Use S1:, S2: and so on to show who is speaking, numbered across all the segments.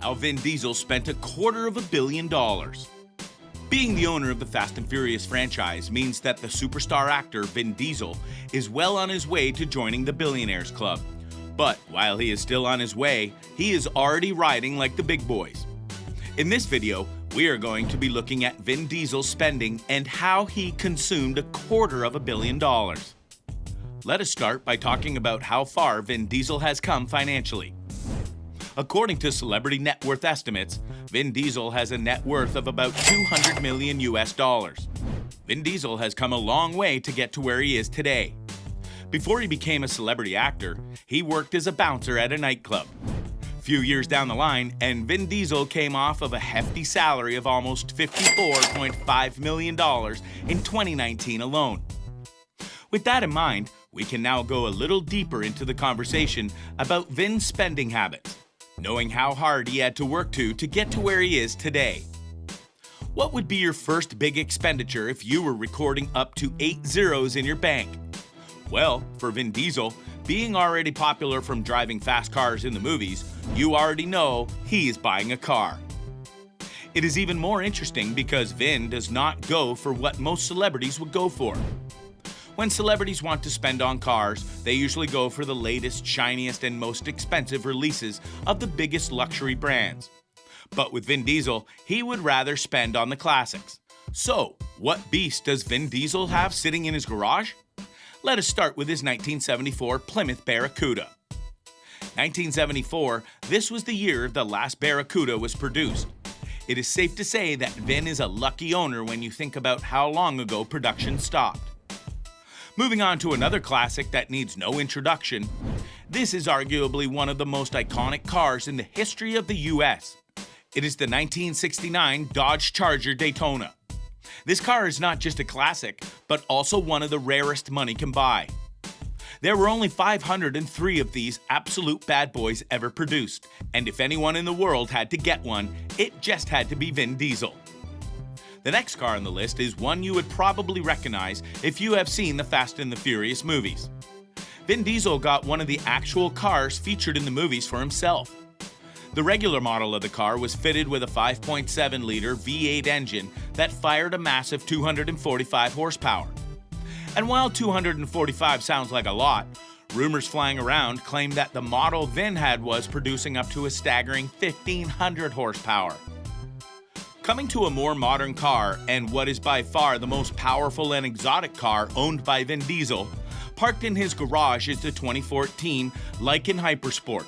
S1: how Vin Diesel spent $250 million. Being the owner of the Fast and Furious franchise means that the superstar actor Vin Diesel is well on his way to joining the Billionaires Club. But while he is still on his way, he is already riding like the big boys. In this video, we are going to be looking at Vin Diesel's spending and how he consumed $250 million. Let us start by talking about how far Vin Diesel has come financially. According to celebrity net worth estimates, Vin Diesel has a net worth of about $200 million US. Vin Diesel has come a long way to get to where he is today. Before he became a celebrity actor, he worked as a bouncer at a nightclub. Few years down the line, and Vin Diesel came off of a hefty salary of almost $54.5 million in 2019 alone. With that in mind, we can now go a little deeper into the conversation about Vin's spending habits, knowing how hard he had to work to get to where he is today. What would be your first big expenditure if you were recording up to 8 zeros in your bank? Well, for Vin Diesel, being already popular from driving fast cars in the movies, you already know he is buying a car. It is even more interesting because Vin does not go for what most celebrities would go for. When celebrities want to spend on cars, they usually go for the latest, shiniest, and most expensive releases of the biggest luxury brands. But with Vin Diesel, he would rather spend on the classics. So, what beast does Vin Diesel have sitting in his garage? Let us start with his 1974 Plymouth Barracuda. 1974, this was the year the last Barracuda was produced. It is safe to say that Vin is a lucky owner when you think about how long ago production stopped. Moving on to another classic that needs no introduction, this is arguably one of the most iconic cars in the history of the US. It is the 1969 Dodge Charger Daytona. This car is not just a classic, but also one of the rarest money can buy. There were only 503 of these absolute bad boys ever produced, and if anyone in the world had to get one, it just had to be Vin Diesel. The next car on the list is one you would probably recognize if you have seen the Fast and the Furious movies. Vin Diesel got one of the actual cars featured in the movies for himself. The regular model of the car was fitted with a 5.7-liter V8 engine that fired a massive 245 horsepower. And while 245 sounds like a lot, rumors flying around claim that the model Vin had was producing up to a staggering 1,500 horsepower. Coming to a more modern car, and what is by far the most powerful and exotic car owned by Vin Diesel, parked in his garage is the 2014 Lykan Hypersport.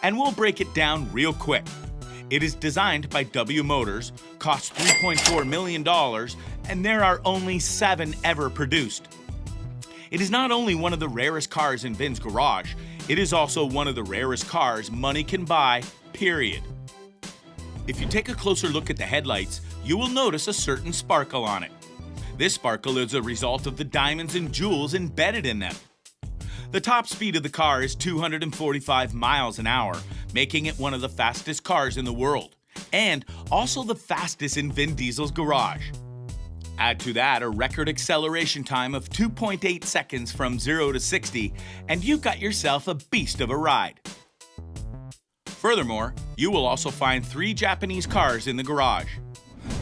S1: And we'll break it down real quick. It is designed by W Motors, costs $3.4 million, and there are only 7 ever produced. It is not only one of the rarest cars in Vin's garage, it is also one of the rarest cars money can buy, period. If you take a closer look at the headlights, you will notice a certain sparkle on it. This sparkle is a result of the diamonds and jewels embedded in them. The top speed of the car is 245 miles an hour, making it one of the fastest cars in the world, and also the fastest in Vin Diesel's garage. Add to that a record acceleration time of 2.8 seconds from 0 to 60, and you've got yourself a beast of a ride. Furthermore, you will also find 3 Japanese cars in the garage.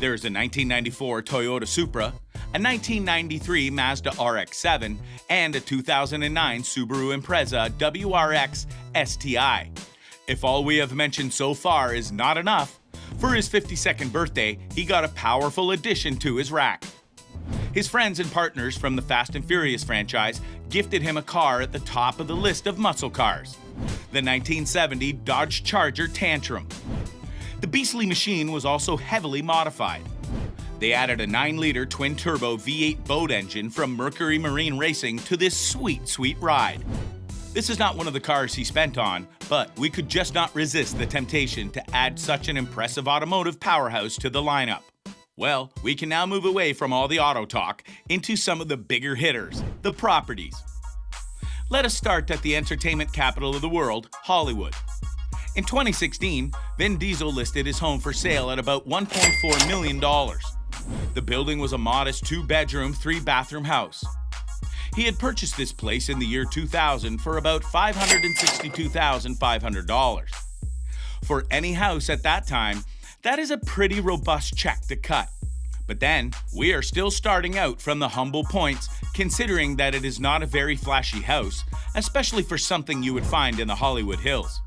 S1: There is a 1994 Toyota Supra, a 1993 Mazda RX-7, and a 2009 Subaru Impreza WRX STI. If all we have mentioned so far is not enough, for his 52nd birthday, he got a powerful addition to his rack. His friends and partners from the Fast and Furious franchise gifted him a car at the top of the list of muscle cars, the 1970 Dodge Charger Tantrum. The beastly machine was also heavily modified. They added a 9-liter twin-turbo V8 boat engine from Mercury Marine Racing to this sweet ride. This is not one of the cars he spent on, but we could just not resist the temptation to add such an impressive automotive powerhouse to the lineup. Well, we can now move away from all the auto talk into some of the bigger hitters, the properties. Let us start at the entertainment capital of the world, Hollywood. In 2016, Vin Diesel listed his home for sale at about $1.4 million. The building was a modest 2-bedroom, 3-bathroom house. He had purchased this place in the year 2000 for about $562,500. For any house at that time, that is a pretty robust check to cut. But then, we are still starting out from the humble points, considering that it is not a very flashy house, especially for something you would find in the Hollywood Hills.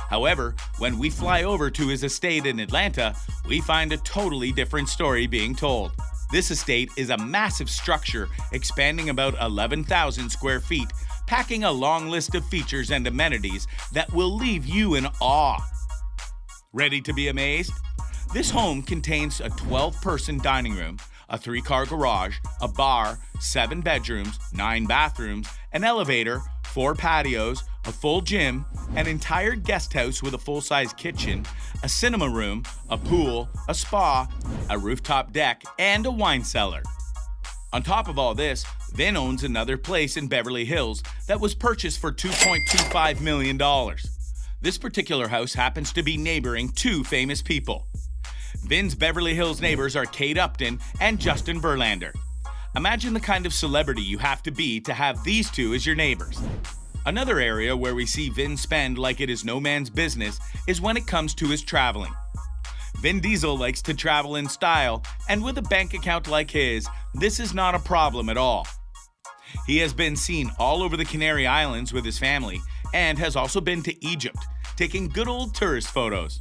S1: However, when we fly over to his estate in Atlanta, we find a totally different story being told. This estate is a massive structure expanding about 11,000 square feet, packing a long list of features and amenities that will leave you in awe. Ready to be amazed? This home contains a 12-person dining room, a 3-car garage, a bar, 7 bedrooms, 9 bathrooms, an elevator, 4 patios, a full gym, an entire guest house with a full-size kitchen, a cinema room, a pool, a spa, a rooftop deck, and a wine cellar. On top of all this, Vin owns another place in Beverly Hills that was purchased for $2.25 million. This particular house happens to be neighboring 2 famous people. Vin's Beverly Hills neighbors are Kate Upton and Justin Verlander. Imagine the kind of celebrity you have to be to have these 2 as your neighbors. Another area where we see Vin spend like it is no man's business is when it comes to his traveling. Vin Diesel likes to travel in style, and with a bank account like his, this is not a problem at all. He has been seen all over the Canary Islands with his family, and has also been to Egypt, taking good old tourist photos.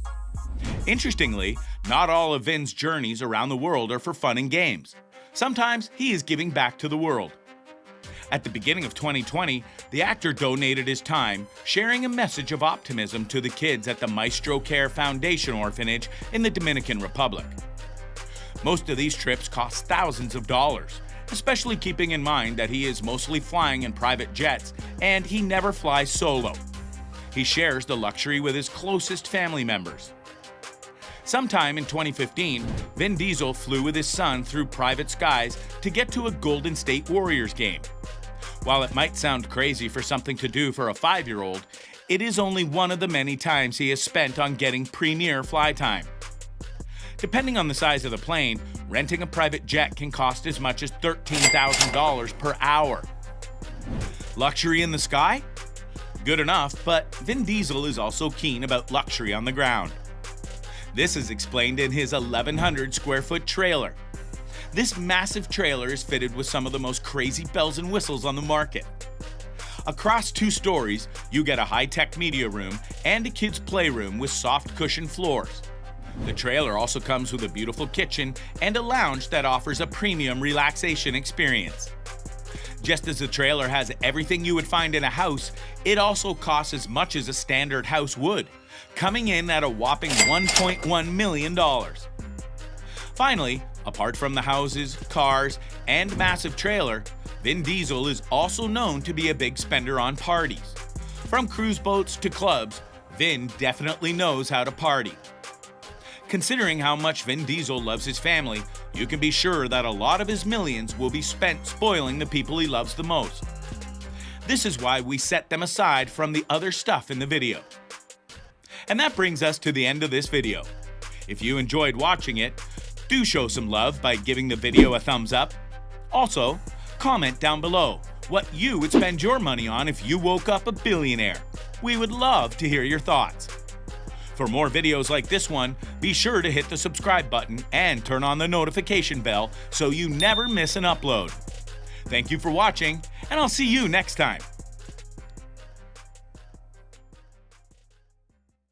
S1: Interestingly, not all of Vin's journeys around the world are for fun and games. Sometimes he is giving back to the world. At the beginning of 2020, the actor donated his time, sharing a message of optimism to the kids at the Maestro Care Foundation orphanage in the Dominican Republic. Most of these trips cost thousands of dollars, especially keeping in mind that he is mostly flying in private jets and he never flies solo. He shares the luxury with his closest family members. Sometime in 2015, Vin Diesel flew with his son through private skies to get to a Golden State Warriors game. While it might sound crazy for something to do for a 5-year-old, it is only one of the many times he has spent on getting premier fly time. Depending on the size of the plane, renting a private jet can cost as much as $13,000 per hour. Luxury in the sky? Good enough, but Vin Diesel is also keen about luxury on the ground. This is explained in his 1,100 square foot trailer. This massive trailer is fitted with some of the most crazy bells and whistles on the market. Across 2 stories, you get a high-tech media room and a kids' playroom with soft cushion floors. The trailer also comes with a beautiful kitchen and a lounge that offers a premium relaxation experience. Just as the trailer has everything you would find in a house, it also costs as much as a standard house would, coming in at a whopping $1.1 million. Finally, apart from the houses, cars, and massive trailer, Vin Diesel is also known to be a big spender on parties. From cruise boats to clubs, Vin definitely knows how to party. Considering how much Vin Diesel loves his family, you can be sure that a lot of his millions will be spent spoiling the people he loves the most. This is why we set them aside from the other stuff in the video. And that brings us to the end of this video. If you enjoyed watching it, do show some love by giving the video a thumbs up. Also, comment down below what you would spend your money on if you woke up a billionaire. We would love to hear your thoughts. For more videos like this one, be sure to hit the subscribe button and turn on the notification bell so you never miss an upload. Thank you for watching, and I'll see you next time.